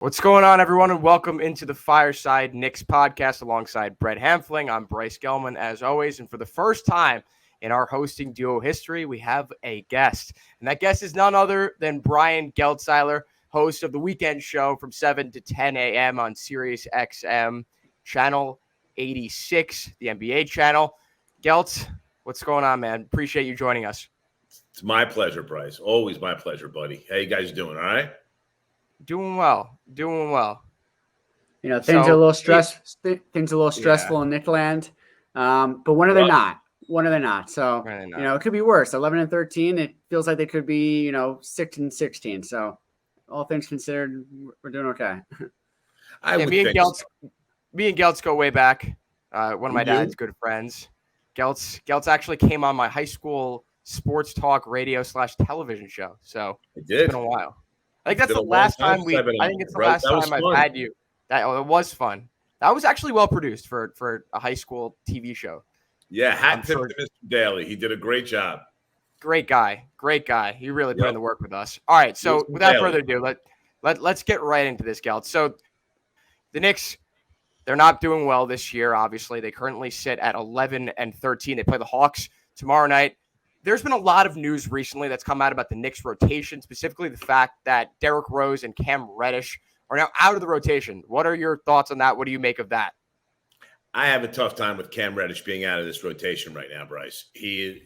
What's going on, everyone, and welcome into the Fireside Knicks podcast alongside Brett Hamfling. I'm Bryce Gelman, as always, and for the first time in our hosting duo history, we have a guest, and that guest is none other than Brian Geltzeiler, host of the weekend show from 7 to 10 a.m. on Sirius XM, channel 86, the NBA channel. Geltz, what's going on, man? Appreciate you joining us. It's my pleasure, Bryce. Always my pleasure, buddy. How you guys doing? All right? Doing well. You know, things are a little stressful in Nickland, but when are they not? When are they not? So you know, it could be worse. 11-13. It feels like they could be 6-16. So all things considered, we're doing okay. Me and Geltz go way back. One of my dad's good friends. Geltz actually came on my high school sports talk radio / television show. So it's been a while. I think that's the last time I've had you. It was fun. That was actually well produced for a high school TV show. Yeah, hat tip to Mr. Daly. He did a great job. Great guy. He really put in the work with us. All right, so without further ado, let's get right into this, Geltz. So the Knicks, they're not doing well this year, obviously. They currently sit at 11-13. They play the Hawks tomorrow night. There's been a lot of news recently that's come out about the Knicks rotation, specifically the fact that Derrick Rose and Cam Reddish are now out of the rotation. What are your thoughts on that? What do you make of that? I have a tough time with Cam Reddish being out of this rotation right now, Bryce. He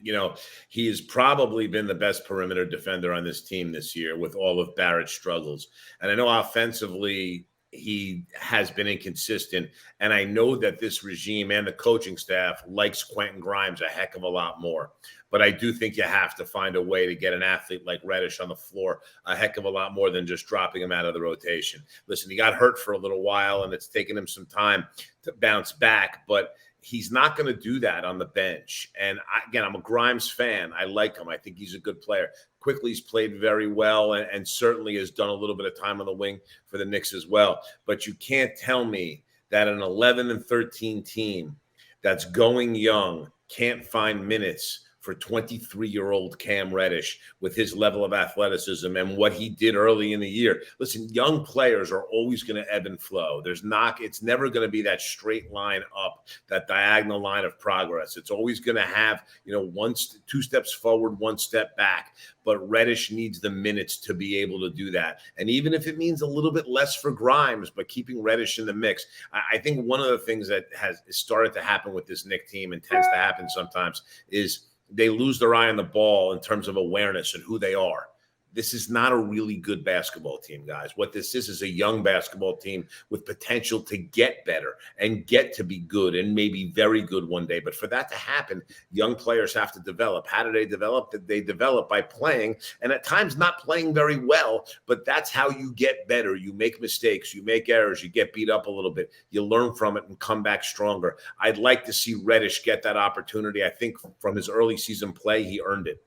has probably been the best perimeter defender on this team this year with all of Barrett's struggles. And I know offensively he has been inconsistent. And I know that this regime and the coaching staff likes Quentin Grimes a heck of a lot more. But I do think you have to find a way to get an athlete like Reddish on the floor a heck of a lot more than just dropping him out of the rotation. Listen, he got hurt for a little while, and it's taken him some time to bounce back. But he's not going to do that on the bench. And again, I'm a Grimes fan. I like him. I think he's a good player. Quickly's played very well and certainly has done a little bit of time on the wing for the Knicks as well. But you can't tell me that an 11-13 team that's going young can't find minutes for 23-year-old Cam Reddish with his level of athleticism and what he did early in the year. Listen, young players are always going to ebb and flow. It's never going to be that straight line up, that diagonal line of progress. It's always going to have, two steps forward, one step back. But Reddish needs the minutes to be able to do that. And even if it means a little bit less for Grimes, but keeping Reddish in the mix, I think one of the things that has started to happen with this Knicks team and tends to happen sometimes is they lose their eye on the ball in terms of awareness and who they are. This is not a really good basketball team, guys. What this is a young basketball team with potential to get better and get to be good and maybe very good one day. But for that to happen, young players have to develop. How do they develop? They develop by playing, and at times not playing very well, but that's how you get better. You make mistakes, you make errors, you get beat up a little bit, you learn from it and come back stronger. I'd like to see Reddish get that opportunity. I think from his early season play, he earned it.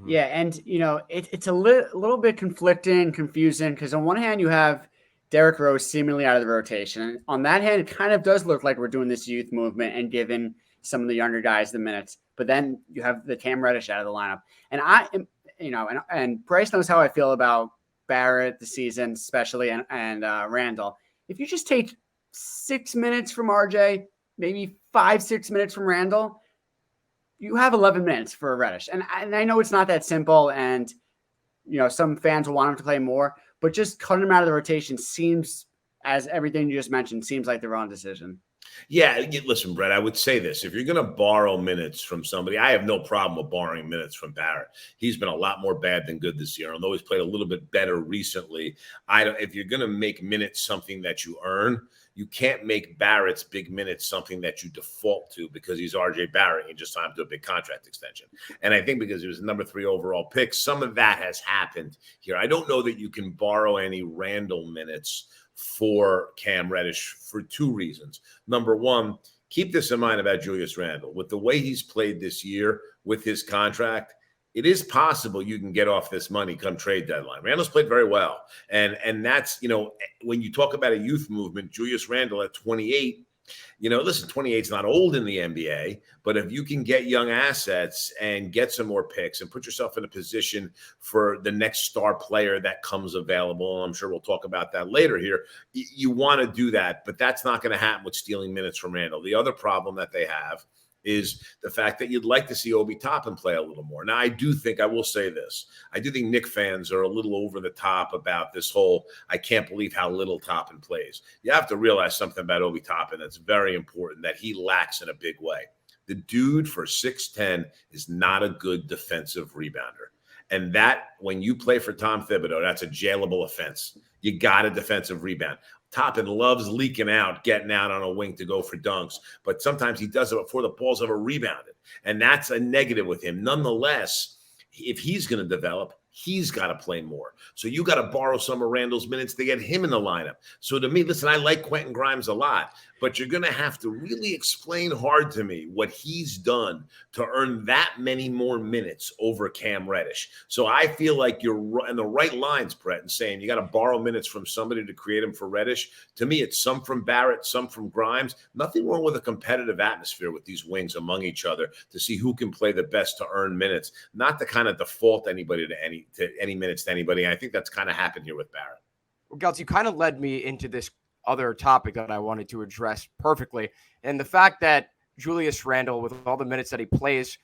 Yeah, and it's a little bit conflicting, confusing, because on one hand you have Derrick Rose seemingly out of the rotation, and on that hand it kind of does look like we're doing this youth movement and giving some of the younger guys the minutes. But then you have the Cam Reddish out of the lineup, and I am, and Bryce knows how I feel about Barrett this season, especially, and Randall. If you just take 6 minutes from RJ, maybe 5-6 minutes from Randall, you have 11 minutes for Reddish. And I know it's not that simple, and, some fans will want him to play more, but just cutting him out of the rotation seems, as everything you just mentioned, seems like the wrong decision. Yeah, listen, Brett, I would say this. If you're going to borrow minutes from somebody, I have no problem with borrowing minutes from Barrett. He's been a lot more bad than good this year, although he's played a little bit better recently. If you're going to make minutes something that you earn, you can't make Barrett's big minutes something that you default to because he's RJ Barrett. You just signed him to a big contract extension. And I think because he was number 3 overall pick, some of that has happened here. I don't know that you can borrow any Randall minutes for Cam Reddish for 2 reasons. Number one, keep this in mind about Julius Randle. With the way he's played this year with his contract, it is possible you can get off this money come trade deadline. Randall's played very well. And that's, when you talk about a youth movement, Julius Randle at 28 Listen, 28 is not old in the NBA, but if you can get young assets and get some more picks and put yourself in a position for the next star player that comes available, and I'm sure we'll talk about that later here, you want to do that, but that's not going to happen with stealing minutes from Randall. The other problem that they have is the fact that you'd like to see Obi Toppin play a little more. Now, I will say this. I do think Knicks fans are a little over the top about this whole, I can't believe how little Toppin plays. You have to realize something about Obi Toppin that's very important, that he lacks in a big way. The dude for 6'10" is not a good defensive rebounder. And that, when you play for Tom Thibodeau, that's a jailable offense. You got a defensive rebound. Toppin loves leaking out, getting out on a wing to go for dunks, but sometimes he does it before the ball's ever rebounded, and that's a negative with him. Nonetheless, if he's going to develop, he's got to play more. So you got to borrow some of Randall's minutes to get him in the lineup. So to me, listen, I like Quentin Grimes a lot, but you're going to have to really explain hard to me what he's done to earn that many more minutes over Cam Reddish. So I feel like you're in the right lines, Brett, and saying you got to borrow minutes from somebody to create them for Reddish. To me, it's some from Barrett, some from Grimes. Nothing wrong with a competitive atmosphere with these wings among each other to see who can play the best to earn minutes, not to kind of default anybody to any minutes to anybody. And I think that's kind of happened here with Barrett. Well, Geltz, you kind of led me into this other topic that I wanted to address perfectly. And the fact that Julius Randle, with all the minutes that he plays,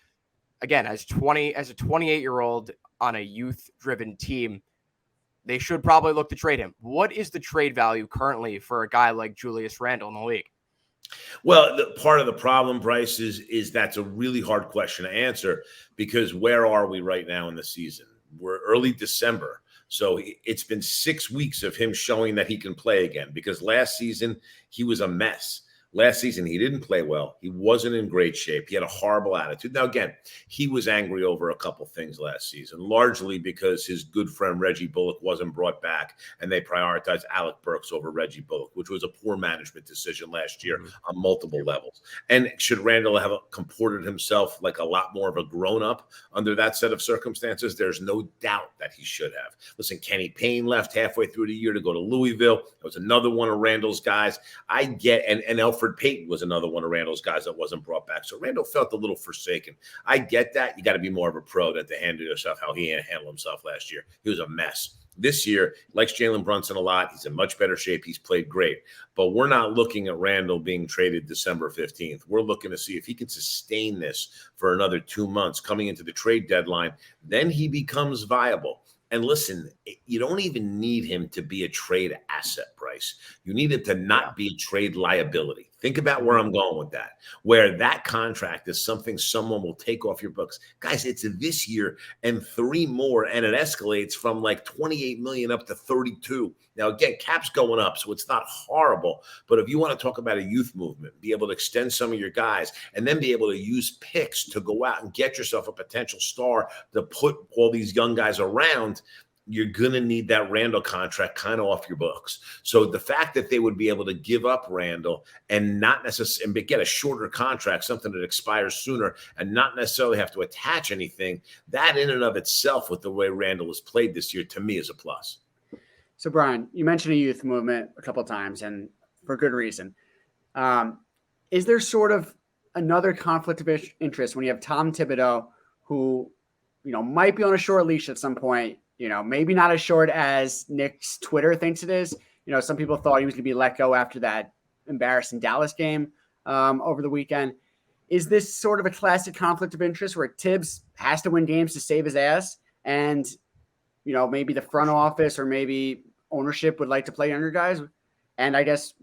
again, as a 28-year-old on a youth-driven team, they should probably look to trade him. What is the trade value currently for a guy like Julius Randle in the league? Well, part of the problem, Bryce, is that's a really hard question to answer, because where are we right now in the season? We're early December. So it's been 6 weeks of him showing that he can play again, because last season he was a mess. Last season, he didn't play well. He wasn't in great shape. He had a horrible attitude. Now, again, he was angry over a couple things last season, largely because his good friend Reggie Bullock wasn't brought back, and they prioritized Alec Burks over Reggie Bullock, which was a poor management decision last year on multiple levels. And should Randall have comported himself like a lot more of a grown-up under that set of circumstances? There's no doubt that he should have. Listen, Kenny Payne left halfway through the year to go to Louisville. That was another one of Randall's guys. I get, and Alfred Payton was another one of Randall's guys that wasn't brought back. So Randall felt a little forsaken. I get that. You got to be more of a pro than to handle yourself how he handled himself last year. He was a mess. This year, likes Jalen Brunson a lot. He's in much better shape. He's played great. But we're not looking at Randall being traded December 15th. We're looking to see if he can sustain this for another 2 months coming into the trade deadline. Then he becomes viable. And listen, you don't even need him to be a trade asset, Bryce. You need him to not be a trade liability. Think about where I'm going with that, where that contract is something someone will take off your books. Guys, it's this year and 3 more, and it escalates from like $28 million up to $32. Now, again, cap's going up, so it's not horrible. But if you want to talk about a youth movement, be able to extend some of your guys, and then be able to use picks to go out and get yourself a potential star to put all these young guys around, you're going to need that Randall contract kind of off your books. So the fact that they would be able to give up Randall and not necessarily and get a shorter contract, something that expires sooner, and not necessarily have to attach anything, that in and of itself, with the way Randall has played this year, to me is a plus. So, Brian, you mentioned a youth movement a couple of times, and for good reason. Is there sort of another conflict of interest when you have Tom Thibodeau, who, might be on a short leash at some point? Maybe not as short as Knicks Twitter thinks it is. Some people thought he was going to be let go after that embarrassing Dallas game over the weekend. Is this sort of a classic conflict of interest where Thibs has to win games to save his ass, and maybe the front office or maybe ownership would like to play younger guys? And I guess,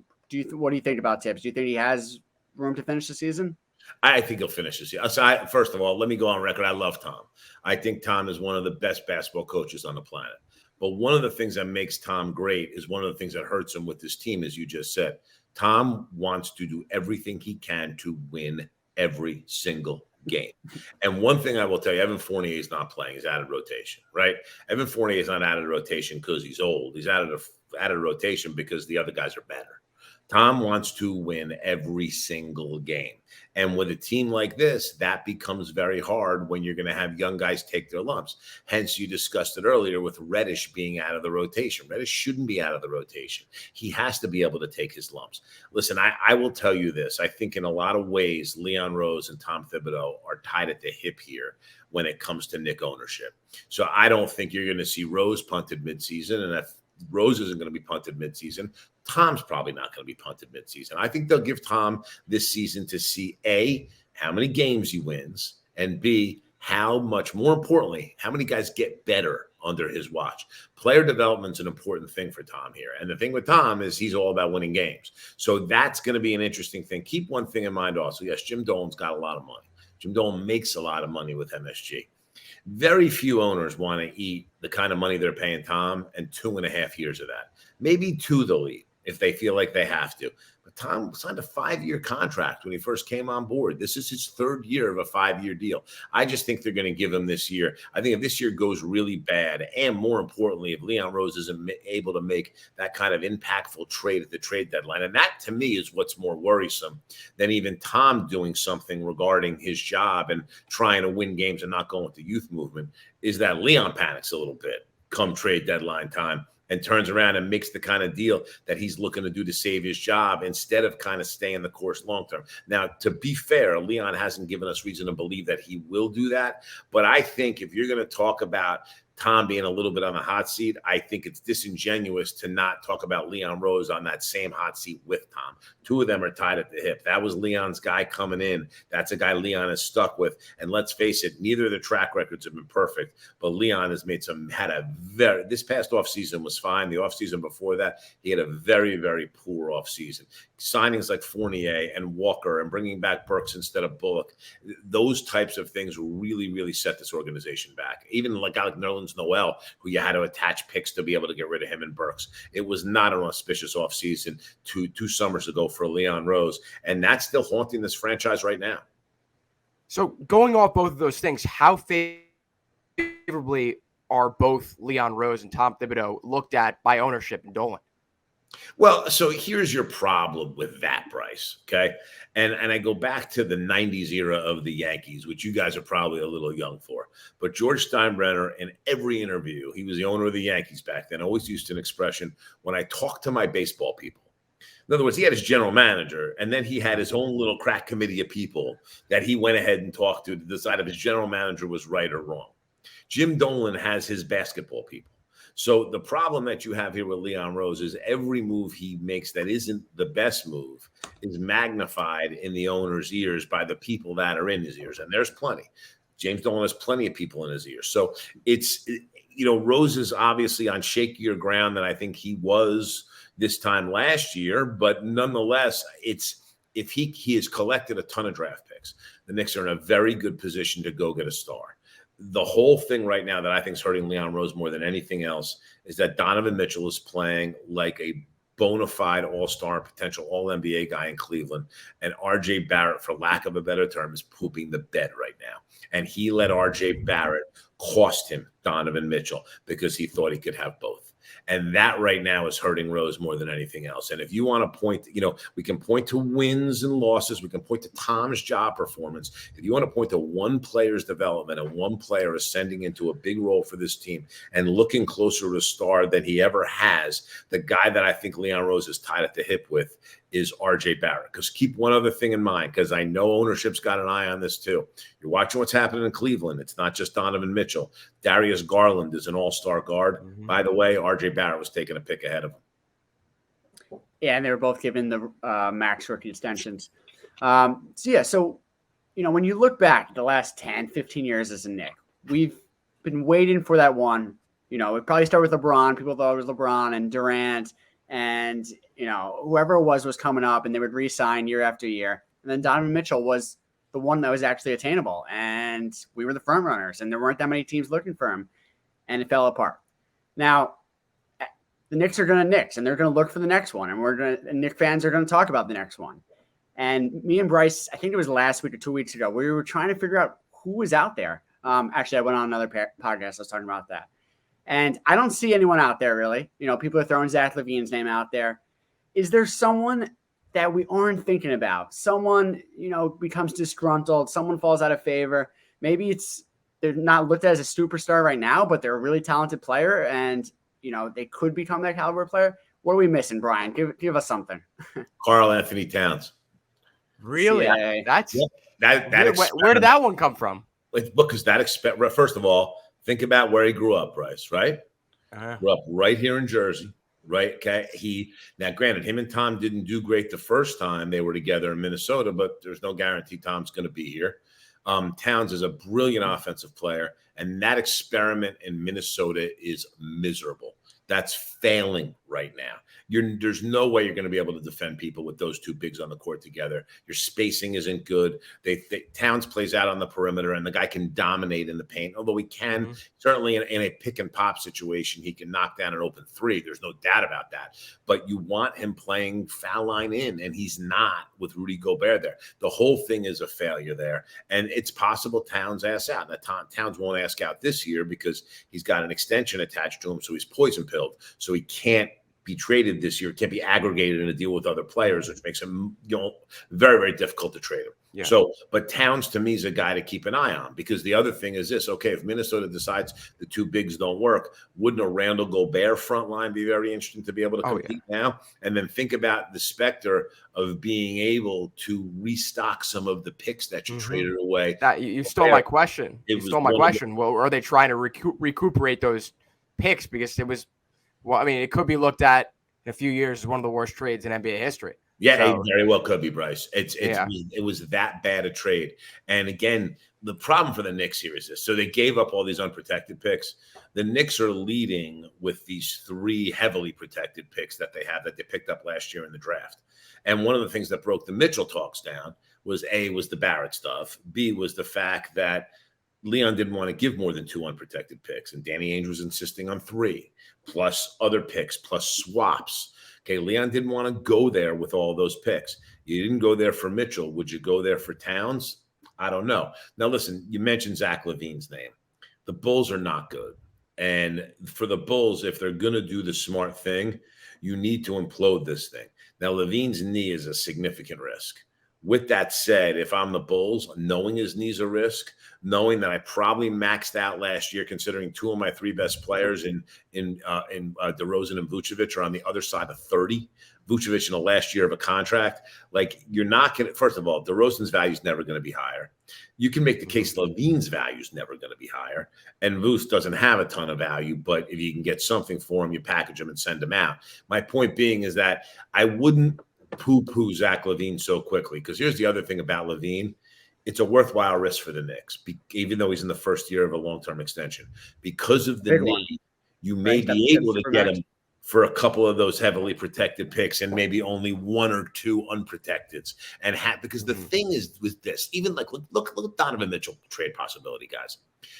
what do you think about Thibs? Do you think he has room to finish the season? I think he'll finish this year. So first of all, let me go on record. I love Tom. I think Tom is one of the best basketball coaches on the planet. But one of the things that makes Tom great is one of the things that hurts him with this team, as you just said. Tom wants to do everything he can to win every single game. And one thing I will tell you, Evan Fournier is not playing. He's out of rotation, right? Evan Fournier is not out of rotation because he's old. He's out of rotation because the other guys are better. Tom wants to win every single game. And with a team like this, that becomes very hard when you're going to have young guys take their lumps. Hence, you discussed it earlier with Reddish being out of the rotation. Reddish shouldn't be out of the rotation. He has to be able to take his lumps. Listen, I will tell you this. I think in a lot of ways, Leon Rose and Tom Thibodeau are tied at the hip here when it comes to Knick ownership. So I don't think you're going to see Rose punted midseason. And if Rose isn't going to be punted midseason, Tom's probably not going to be punted midseason. I think they'll give Tom this season to see A, how many games he wins, and B, how much, more importantly, how many guys get better under his watch. Player development's an important thing for Tom here. And the thing with Tom is he's all about winning games. So that's going to be an interesting thing. Keep one thing in mind also. Yes, Jim Dolan's got a lot of money. Jim Dolan makes a lot of money with MSG. Very few owners want to eat the kind of money they're paying Tom and 2.5 years of that. Maybe 2 they'll eat if they feel like they have to. But Tom signed a 5-year contract when he first came on board. This is his 3rd year of a 5-year deal. I just think they're going to give him this year. I think if this year goes really bad, and more importantly, if Leon Rose isn't able to make that kind of impactful trade at the trade deadline, and that to me is what's more worrisome than even Tom doing something regarding his job and trying to win games and not going with the youth movement, is that Leon panics a little bit come trade deadline time and turns around and makes the kind of deal that he's looking to do to save his job instead of kind of staying the course long term. Now, to be fair, Leon hasn't given us reason to believe that he will do that. But I think if you're going to talk about Tom being a little bit on the hot seat, I think it's disingenuous to not talk about Leon Rose on that same hot seat with Tom. 2 of them are tied at the hip. That was Leon's guy coming in. That's a guy Leon is stuck with. And let's face it, neither of the track records have been perfect, but Leon has this past offseason was fine. The offseason before that, he had a very, very poor offseason. Signings like Fournier and Walker and bringing back Burks instead of Bullock, those types of things really, really set this organization back. Even like Nerlens Noel, who you had to attach picks to be able to get rid of him and Burks. It was not an auspicious offseason 2 summers ago for Leon Rose, and that's still haunting this franchise right now. So going off both of those things, how favorably are both Leon Rose and Tom Thibodeau looked at by ownership and Dolan? Well, so here's your problem with that, Bryce, okay? And I go back to the 90s era of the Yankees, which you guys are probably a little young for. But George Steinbrenner, in every interview, he was the owner of the Yankees back then, always used an expression, when I talk to my baseball people. In other words, he had his general manager, and then he had his own little crack committee of people that he went ahead and talked to decide if his general manager was right or wrong. Jim Dolan has his basketball people. So the problem that you have here with Leon Rose is every move he makes that isn't the best move is magnified in the owner's ears by the people that are in his ears. And there's plenty. James Dolan has plenty of people in his ears. So it's, Rose is obviously on shakier ground than I think he was this time last year. But nonetheless, if he has collected a ton of draft picks, the Knicks are in a very good position to go get a star. The whole thing right now that I think is hurting Leon Rose more than anything else is that Donovan Mitchell is playing like a bona fide all-star, potential all-NBA guy in Cleveland. And R.J. Barrett, for lack of a better term, is pooping the bed right now. And he let R.J. Barrett cost him Donovan Mitchell because he thought he could have both. And that right now is hurting Rose more than anything else. And if you want to point, we can point to wins and losses. We can point to Tom's job performance. If you want to point to one player's development and one player ascending into a big role for this team and looking closer to a star than he ever has, the guy that I think Leon Rose is tied at the hip with is R.J. Barrett. Because keep one other thing in mind, because I know ownership's got an eye on this too. You're watching what's happening in Cleveland. It's not just Donovan Mitchell. Darius Garland is an all-star guard. Mm-hmm. By the way, R.J. Barrett was taking a pick ahead of him. Yeah, and they were both given the max rookie extensions. So when you look back at the last 10, 15 years as a Knick, we've been waiting for that one. It probably started with LeBron. People thought it was LeBron and Durant and whoever it was coming up, and they would re-sign year after year. And then Donovan Mitchell was the one that was actually attainable, and we were the front runners, and there weren't that many teams looking for him, and it fell apart. Now, the Knicks are going to Knicks, and they're going to look for the next one, and Knicks fans are going to talk about the next one. And me and Bryce, I think it was last week or 2 weeks ago, we were trying to figure out who was out there. Actually, I went on another podcast. I was talking about that. And I don't see anyone out there, really. People are throwing Zach LaVine's name out there. is there someone that we aren't thinking about? Someone, becomes disgruntled. Someone falls out of favor. Maybe they're not looked at as a superstar right now, but they're a really talented player, and they could become that caliber player. What are we missing, Brian? Give us something. Karl Anthony Towns. Really? CA. That's where did that one come from? Because first of all, think about where he grew up, Bryce, right? Grew up right here in Jersey, right? Okay. Now, granted, him and Tom didn't do great the first time they were together in Minnesota, but there's no guarantee Tom's going to be here. Towns is a brilliant offensive player, and that experiment in Minnesota is miserable. That's failing right now. There's no way you're going to be able to defend people with those two bigs on the court together. Your spacing isn't good. Towns plays out on the perimeter, and the guy can dominate in the paint. Although he can certainly in a pick and pop situation, he can knock down an open three. There's no doubt about that. But you want him playing foul line in, and he's not with Rudy Gobert there. The whole thing is a failure there, and it's possible Towns asks out. Now, Towns won't ask out this year because he's got an extension attached to him, so he's poison pilled, so he can't be traded this year, can't be aggregated in a deal with other players, which makes him, very, very difficult to trade him. Yeah. So, but Towns to me is a guy to keep an eye on, because the other thing is this: okay, if Minnesota decides the two bigs don't work, wouldn't a Randall Gobert front line be very interesting to be able to compete now? And then think about the specter of being able to restock some of the picks that you traded away. That you stole my question. You stole my question. Well, are they trying to recuperate those picks? Because it was. Well, I mean, it could be looked at in a few years as one of the worst trades in NBA history. Yeah, so, it very well could be, Bryce. It was that bad a trade. And again, the problem for the Knicks here is this. So they gave up all these unprotected picks. The Knicks are leading with these three heavily protected picks that they picked up last year in the draft. And one of the things that broke the Mitchell talks down was the Barrett stuff. B was the fact that Leon didn't want to give more than two unprotected picks, and Danny Ainge was insisting on three, plus other picks, plus swaps. Okay, Leon didn't want to go there with all those picks. You didn't go there for Mitchell. Would you go there for Towns? I don't know. Now, listen, you mentioned Zach LaVine's name. The Bulls are not good. And for the Bulls, if they're going to do the smart thing, you need to implode this thing. Now, LaVine's knee is a significant risk. With that said, if I'm the Bulls, knowing his knee's a risk, knowing that I probably maxed out last year, considering two of my three best players in DeRozan and Vucevic are on the other side of 30. Vucevic in the last year of a contract, like you're not going to. First of all, DeRozan's value is never going to be higher. You can make the case LaVine's value is never going to be higher, and Vuce doesn't have a ton of value. But if you can get something for him, you package him and send him out. My point being is that I wouldn't poo-poo Zach LaVine so quickly, because here's the other thing about LaVine. It's a worthwhile risk for the Knicks, even though he's in the first year of a long-term extension. Because of the knee, you may be able to get him for a couple of those heavily protected picks and maybe only one or two unprotecteds. Because the thing is with this, even like look at Donovan Mitchell trade possibility, guys.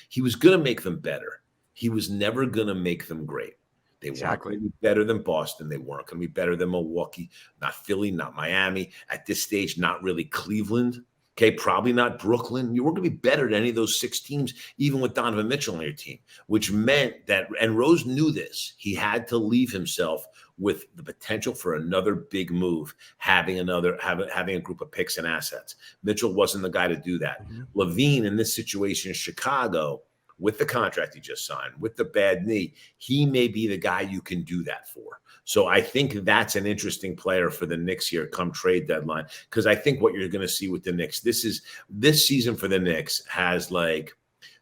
He was going to make them better. He was never going to make them great. They weren't going to be better than Boston. They weren't going to be better than Milwaukee, not Philly, not Miami. At this stage, not really Cleveland. Okay, probably not Brooklyn. You weren't going to be better than any of those six teams, even with Donovan Mitchell on your team, which meant that, and Rose knew this, he had to leave himself with the potential for another big move, having a group of picks and assets. Mitchell wasn't the guy to do that. LaVine, in this situation in Chicago, with the contract he just signed, with the bad knee, he may be the guy you can do that for. So I think that's an interesting player for the Knicks here come trade deadline, because I think what you're going to see with the Knicks, this season for the Knicks has like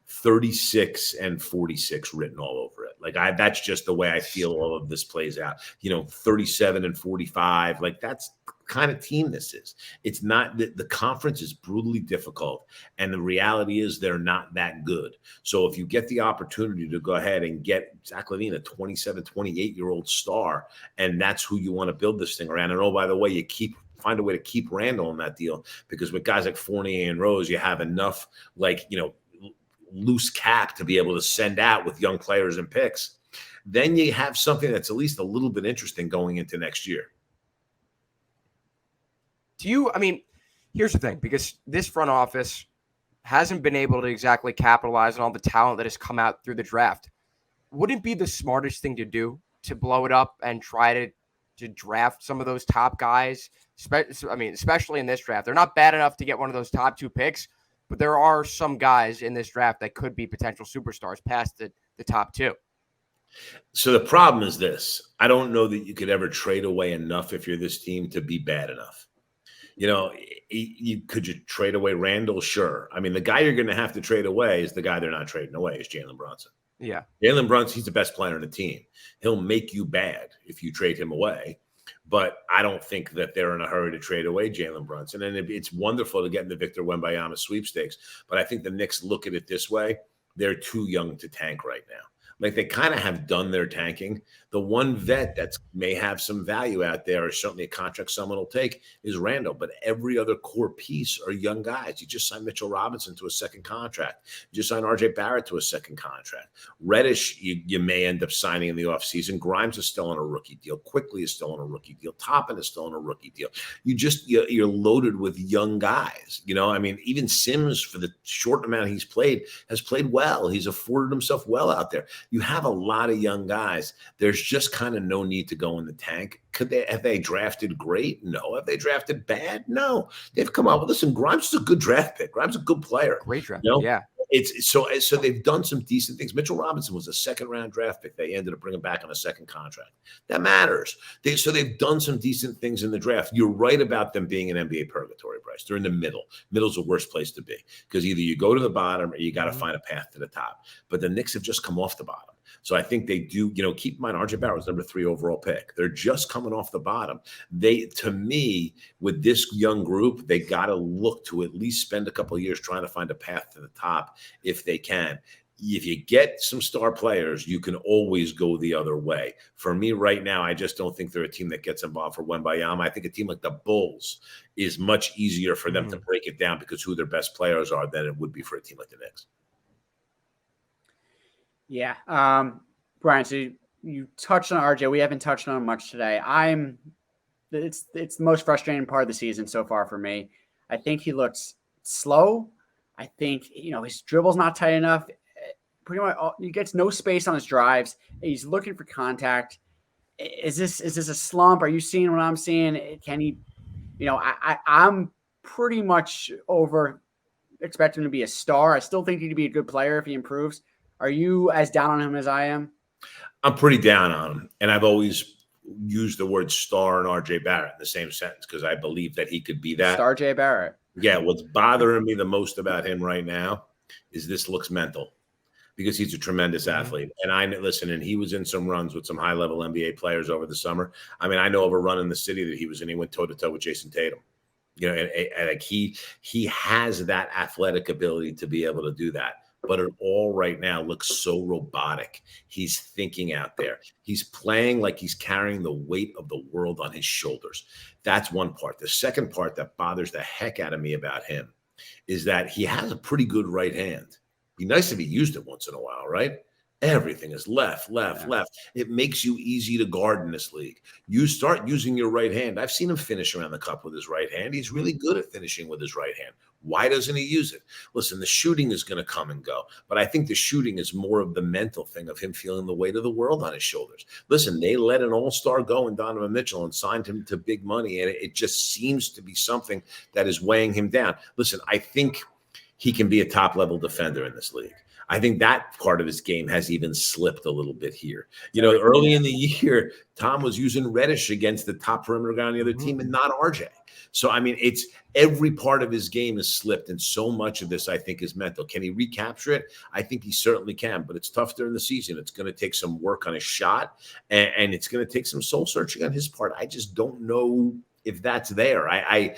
36 and 46 written all over it. Like that's just the way I feel all of this plays out. 37 and 45, like that's kind of team this is. It's not that the conference is brutally difficult, and the reality is they're not that good. So if you get the opportunity to go ahead and get Zach LaVine, a 27, 28-year-old star, and that's who you want to build this thing around. And oh, by the way, find a way to keep Randall in that deal, because with guys like Fournier and Rose, you have enough loose cap to be able to send out with young players and picks. Then you have something that's at least a little bit interesting going into next year. Here's the thing, because this front office hasn't been able to exactly capitalize on all the talent that has come out through the draft. Wouldn't it be the smartest thing to do to blow it up and try to to draft some of those top guys. Especially in this draft. They're not bad enough to get one of those top 2 picks, but there are some guys in this draft that could be potential superstars past the top 2. So the problem is this. I don't know that you could ever trade away enough if you're this team to be bad enough. Could you trade away Randall? Sure. I mean, the guy you're going to have to trade away is the guy they're not trading away, is Jalen Brunson. Yeah. Jalen Brunson, he's the best player on the team. He'll make you bad if you trade him away. But I don't think that they're in a hurry to trade away Jalen Brunson. And it's wonderful to get in the Victor Wembanyama sweepstakes. But I think the Knicks look at it this way. They're too young to tank right now. Like, they kind of have done their tanking. The one vet that may have some value out there, or certainly a contract someone will take, is Randall. But every other core piece are young guys. You just signed Mitchell Robinson to a second contract. You just signed RJ Barrett to a second contract. Reddish, you may end up signing in the offseason. Grimes is still on a rookie deal. Quickly is still on a rookie deal. Toppin is still on a rookie deal. You're loaded with young guys. Even Sims, for the short amount he's played, has played well. He's afforded himself well out there. You have a lot of young guys. There's just kind of no need to go in the tank. Have they drafted great? No. Have they drafted bad? No. They've come out with, listen, Grimes is a good draft pick. Grimes is a good player. Great draft. Yeah. It's so they've done some decent things. Mitchell Robinson was a second-round draft pick. They ended up bringing back on a second contract. That matters. They've done some decent things in the draft. You're right about them being an NBA purgatory, Bryce. They're in the middle. Middle's the worst place to be, because either you go to the bottom or you got to find a path to the top. But the Knicks have just come off the bottom. So I think they do, keep in mind, RJ Barrett was number 3 overall pick. They're just coming off the bottom. To me, with this young group, they got to look to at least spend a couple of years trying to find a path to the top if they can. If you get some star players, you can always go the other way. For me right now, I just don't think they're a team that gets involved for Wembanyama. I think a team like the Bulls is much easier for them to break it down because who their best players are than it would be for a team like the Knicks. Yeah. Brian, so you touched on RJ. We haven't touched on him much today. It's the most frustrating part of the season so far for me. I think he looks slow. I think, his dribble's not tight enough. Pretty much he gets no space on his drives. He's looking for contact. Is this a slump? Are you seeing what I'm seeing? Can he, I'm pretty much over expecting him to be a star. I still think he could be a good player if he improves. Are you as down on him as I am? I'm pretty down on him. And I've always used the word star and RJ Barrett in the same sentence because I believe that he could be that. Star J Barrett. Yeah, what's bothering me the most about him right now is this looks mental, because he's a tremendous athlete. And and he was in some runs with some high-level NBA players over the summer. I mean, I know of a run in the city that he was in. He went toe-to-toe with Jason Tatum. And like he has that athletic ability to be able to do that. But it all right now looks so robotic. He's thinking out there. He's playing like he's carrying the weight of the world on his shoulders. That's one part. The second part that bothers the heck out of me about him is that he has a pretty good right hand. Be nice if he used it once in a while, right? Everything is left. It makes you easy to guard in this league. You start using your right hand. I've seen him finish around the cup with his right hand. He's really good at finishing with his right hand. Why doesn't he use it? Listen, the shooting is going to come and go, but I think the shooting is more of the mental thing of him feeling the weight of the world on his shoulders. Listen, they let an all-star go in Donovan Mitchell and signed him to big money, and it just seems to be something that is weighing him down. Listen, I think he can be a top-level defender in this league. I think that part of his game has even slipped a little bit here. Early in the year, Tom was using Reddish against the top perimeter guy on the other team and not RJ. So, I mean, it's every part of his game has slipped, and so much of this, I think, is mental. Can he recapture it? I think he certainly can, but it's tough during the season. It's going to take some work on his shot, and it's going to take some soul searching on his part. I just don't know if that's there. I've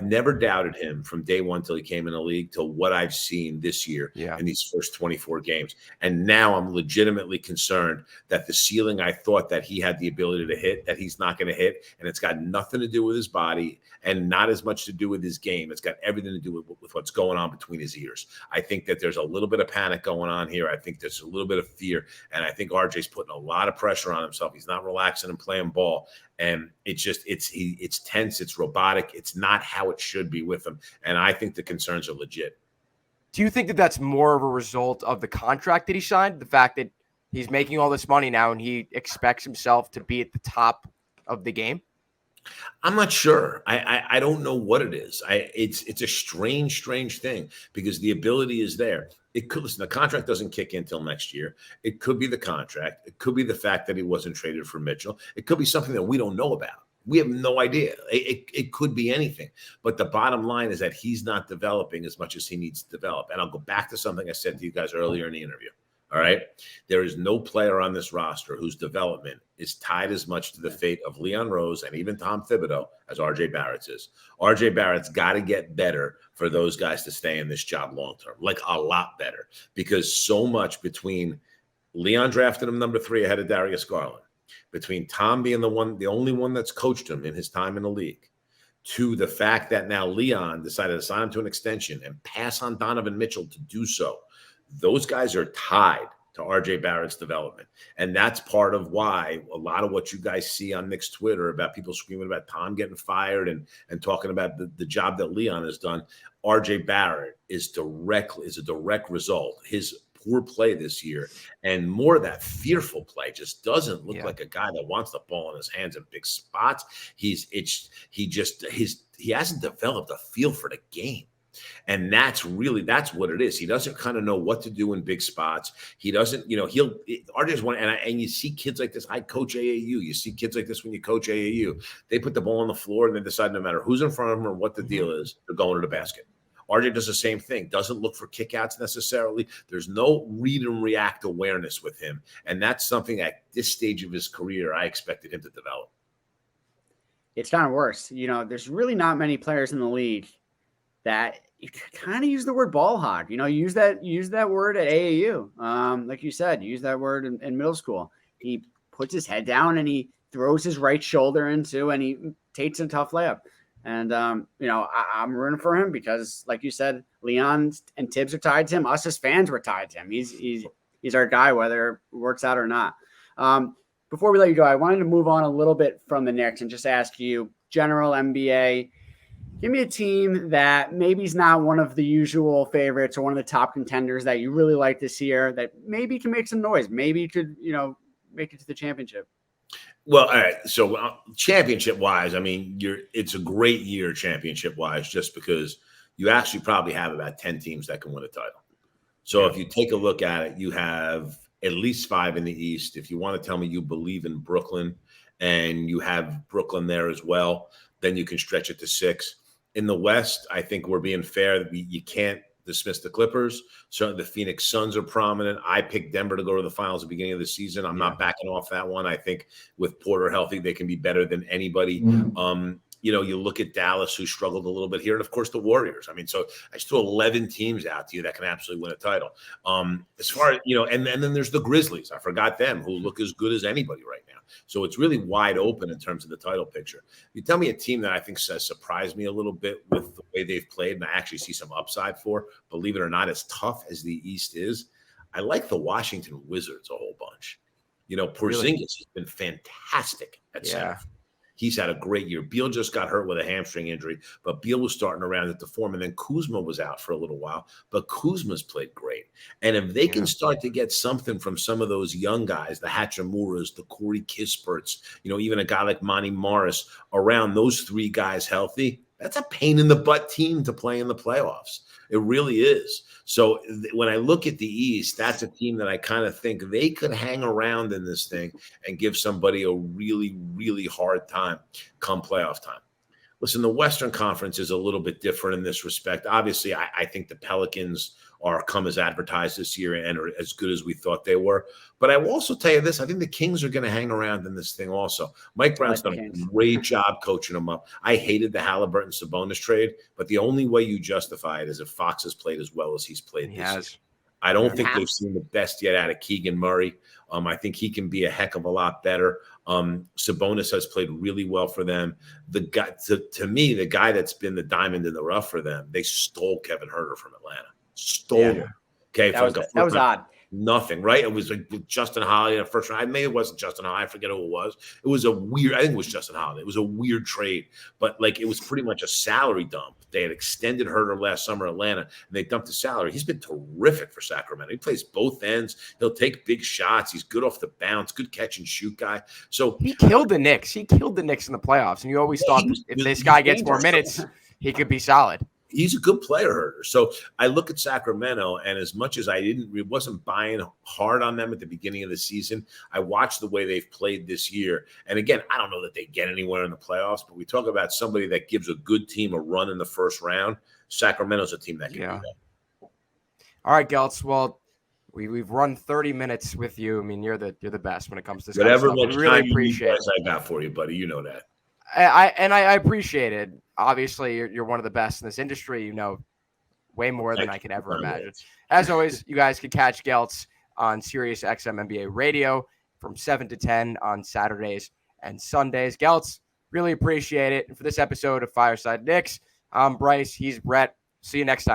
never doubted him from day one till he came in the league to what I've seen this year in these first 24 games. And now I'm legitimately concerned that the ceiling I thought that he had the ability to hit, that he's not going to hit. And it's got nothing to do with his body and not as much to do with his game. It's got everything to do with what's going on between his ears. I think that there's a little bit of panic going on here. I think there's a little bit of fear. And I think RJ's putting a lot of pressure on himself. He's not relaxing and playing ball. And it's tense. It's robotic. It's not how it should be with him. And I think the concerns are legit. Do you think that that's more of a result of the contract that he signed? The fact that He's making all this money now, and he expects himself to be at the top of the game. I'm not sure. I don't know what it is. It's a strange thing because the ability is there. It could listen. The contract doesn't kick in until next year. It could be the contract. It could be the fact that he wasn't traded for Mitchell. It could be something that we don't know about. We have no idea. It could be anything. But the bottom line is that he's not developing as much as he needs to develop. And I'll go back to something I said to you guys earlier in the interview. All right. There is no player on this roster whose development is tied as much to the fate of Leon Rose and even Tom Thibodeau as RJ Barrett's is. RJ Barrett's got to get better for those guys to stay in this job long term, like a lot better, because so much between Leon drafted him number 3 ahead of Darius Garland, between Tom being the only one that's coached him in his time in the league, to the fact that now Leon decided to sign him to an extension and pass on Donovan Mitchell to do so. Those guys are tied to RJ Barrett's development. And that's part of why a lot of what you guys see on Knicks Twitter about people screaming about Tom getting fired and talking about the job that Leon has done. RJ Barrett is a direct result. His poor play this year and more of that fearful play just doesn't look like a guy that wants the ball in his hands in big spots. He hasn't developed a feel for the game. And that's what it is. He doesn't kind of know what to do in big spots. He doesn't, RJ's one, and you see kids like this. I coach AAU. You see kids like this when you coach AAU. They put the ball on the floor and they decide no matter who's in front of them or what the deal is, they're going to the basket. RJ does the same thing. Doesn't look for kickouts necessarily. There's no read and react awareness with him. And that's something at this stage of his career I expected him to develop. It's gotten worse. There's really not many players in the league that you kind of use the word ball hog. Use that word at AAU. Like you said, use that word in middle school. He puts his head down and he throws his right shoulder into and he takes a tough layup. And, I'm rooting for him because, like you said, Leon and Thibs are tied to him. Us as fans were tied to him. He's our guy, whether it works out or not. Before we let you go, I wanted to move on a little bit from the Knicks and just ask you, general NBA, give me a team that maybe is not one of the usual favorites or one of the top contenders that you really like this year that maybe can make some noise. Maybe could, make it to the championship. Well, all right. So championship-wise, it's a great year championship-wise just because you actually probably have about 10 teams that can win a title. So if you take a look at it, you have at least 5 in the East. If you want to tell me you believe in Brooklyn and you have Brooklyn there as well, then you can stretch it to 6. In the West, I think we're being fair. You can't dismiss the Clippers. Certainly the Phoenix Suns are prominent. I picked Denver to go to the finals at the beginning of the season. I'm not backing off that one. I think with Porter healthy, they can be better than anybody. You look at Dallas, who struggled a little bit here, and of course the Warriors. So I just threw 11 teams out to you that can absolutely win a title. As far as, and then there's the Grizzlies. I forgot them, who look as good as anybody right now. So it's really wide open in terms of the title picture. You tell me a team that I think has surprised me a little bit with the way they've played, and I actually see some upside for, believe it or not, as tough as the East is. I like the Washington Wizards a whole bunch. Porzingis has been fantastic at center. He's had a great year. Beal just got hurt with a hamstring injury, but Beal was starting around at the form, and then Kuzma was out for a little while, but Kuzma's played great. And if they can start to get something from some of those young guys, the Hachimuras, the Corey Kisperts, even a guy like Monty Morris, around those 3 guys healthy, that's a pain in the butt team to play in the playoffs. It really is. So when I look at the East, that's a team that I kind of think they could hang around in this thing and give somebody a really, really hard time come playoff time. Listen, the Western Conference is a little bit different in this respect. Obviously, I think the Pelicans are come as advertised this year and are as good as we thought they were. But I will also tell you this. I think the Kings are going to hang around in this thing also. Mike Brown's done a great job coaching them up. I hated the Halliburton-Sabonis trade, but the only way you justify it is if Fox has played as well as he's played this year. I don't think they've seen the best yet out of Keegan Murray. I think he can be a heck of a lot better. Sabonis has played really well for them. The guy, to me, the guy that's been the diamond in the rough for them, they stole Kevin Huerter from Atlanta. Stole him. Okay, that was odd. Nothing, right? It was like Justin Holiday in the first round. Maybe it wasn't Justin Holiday. I forget who it was. It was a weird, I think it was Justin Holiday. It was a weird trade, but like it was pretty much a salary dump. They had extended Herter last summer in Atlanta, and they dumped the salary. He's been terrific for Sacramento. He plays both ends. He'll take big shots. He's good off the bounce, good catch and shoot guy. So he killed the Knicks. He killed the Knicks in the playoffs, and you always thought if this guy gets more minutes, he could be solid. He's a good player, Herter. So I look at Sacramento, and as much as I wasn't buying hard on them at the beginning of the season, I watched the way they've played this year. And again, I don't know that they get anywhere in the playoffs, but we talk about somebody that gives a good team a run in the first round. Sacramento's a team that can do that. All right, Geltz. Well, we've run 30 minutes with you. I mean, you're the best when it comes to this whatever kind of stuff. We really appreciate it. I got for you, buddy. You know that. I appreciate it. Obviously, you're one of the best in this industry. You know way more than I could ever imagine. As always, you guys can catch Geltz on Sirius XM NBA Radio from 7 to 10 on Saturdays and Sundays. Geltz, really appreciate it. And for this episode of Fireside Knicks, I'm Bryce. He's Brett. See you next time.